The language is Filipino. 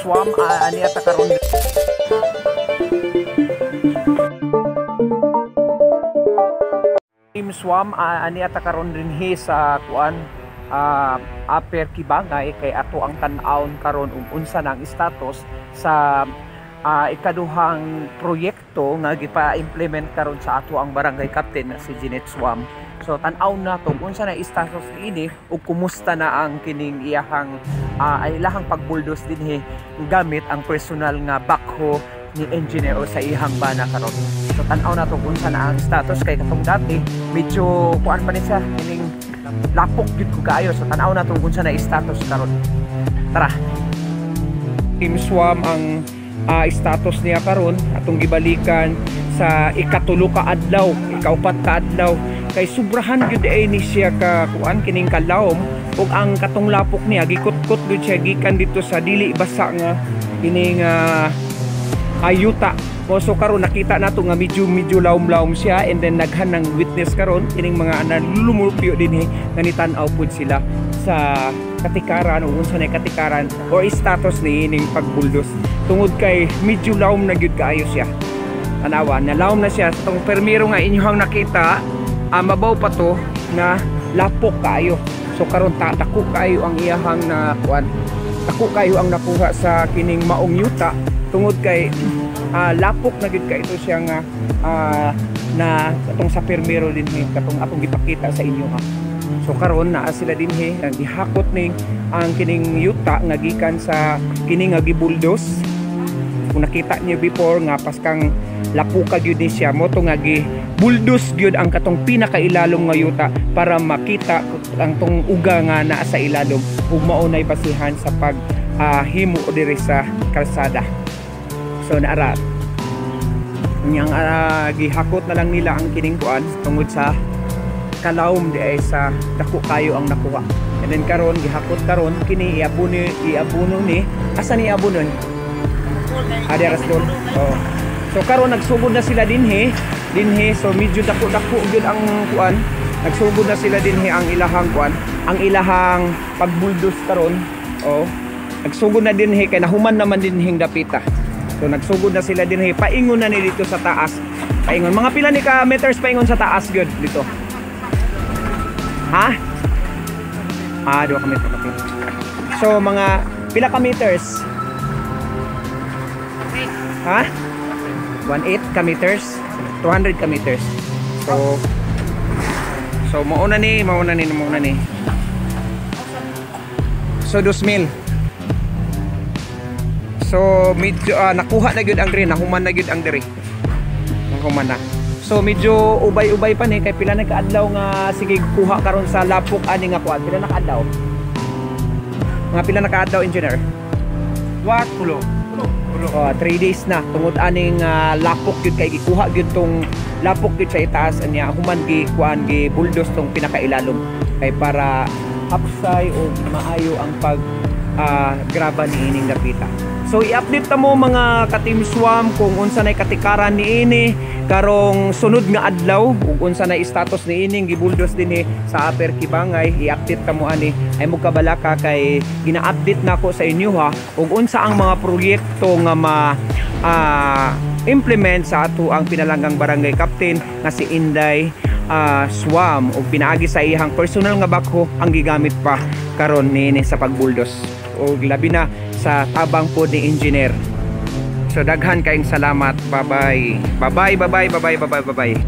Swam ani ata karon Team Swam ani ata karon dinhi sa kuan Upper Kibangay kay ato ang tan-awon karon unsa nang status sa ikaduhang proyekto nga gipa-implement karon sa ato ang barangay captain na si Jeanette Swam. So tan-aw na to unsa na status niini ug kumusta na ang kining iyahang ilahang pagbuldos dinhi gamit ang personal nga backhoe ni engineer o sa ihang bana karon. So tan-aw na to unsa na ang status kay katong dati medyo kuan pa ni siya kining lapok gyud ko kaayo. So tan-aw na to unsa na status karon. Tara. Team Swam ang status niya karon atong gibalikan sa ikatulo ka adlaw, ikaupat ka adlaw kay sobrahan gyud ay ni siya ka kuan kining kalawom ug ang katong lapok niya gikut-kut gyud siya gikan dito sa dili basa nga kining ayuta. So karon nakita nato nga medyo lawom-lawom siya and then naghan ng witness karon kining mga nalulumulupyo dinhi nga nitan-aw pud sila sa katikaran o unsa na katikaran or status ni ining pagbuldos tungod kay medyo lawom na gyud kaayo siya. Tanawa na lawom na siya sa tong permiro nga inyong nakita mabaw pa to na lapok kaayo. So karon dako kaayo ang iyahang na kuan, dako kaayo ang nakuha sa kining maong yuta tungod kay lapok na gid ka ito siya nga na katong sa permiro dinhi katong akong gipakita sa inyo ha. So karon naa sila dinhi gihakot ning ang kining yuta nga gikan sa kining nga gibuldos. Kung nakita niyo before nga paskang lapuka gyud ni siya mo to nga gibuldos gyud ang katong pinakailalom nga yuta para makita ang tong uga nga naa sa ilalom ug maunay basihan sa pag himo diri sa kalsada. So naara nyang gihakot na lang nila ang kining kuan tungod sa kalawom di ay sa dako kayo ang nakuha. And then karon gihakot karon kini iabuno ni asa ni iabuno ni adi rasdol. Oh. So karon nagsugod na sila dinhi so medyo dako gyud ang kuan. Nagsugod na sila dinhi ang ilahang kuan, ang ilahang pagbuldos karon. Oh. Nagsugod na dinhi kay nahuman naman dinhing dapita. So nagsugod na sila dinhi paingon na ni dito sa taas. Paingon mga pila ni ka meters paingon sa taas gyud dito. Ha? 2 ka meters. So mga pila ka meters? Ha? 18 ka meters, 200 ka meters. So mauna ni. So 2,000. So medyo nakuha na gyud ang green, nahuman na gyud ang diri. Nahuman na. So medyo ubay-ubay pa ni kay pila na kaadlaw nga sige kuha karon sa lapok ani nga kuan. Pila na kaadlaw? Mga pila na kaadlaw engineer? 3 days na tungod aning lapok gyud kay gikuha gyud tong lapok gyud sa itaas anya human gi kuan gi buldos tong pinakailalom kay para hapsay o maayo ang pag graba ni ining dapita. So i-update ta mo mga ka-Team Swam kung unsa nay katikaran ni ini karong sunod nga adlaw ug unsa nay status ni ining gibuldos dinhi sa Upper Kibangay. I-update ta mo ani ay mo kabalaka kay gina-update nako sa inyo ha ug unsa ang mga proyekto nga implement sa ato ang pinalanggang barangay captain nga si Inday Swam ug pinaagi sa iyang personal nga backhoe ang gigamit pa karon ni sa pagbuldos ug labi na sa tabang po ni engineer. So daghan kayong salamat. Bye bye.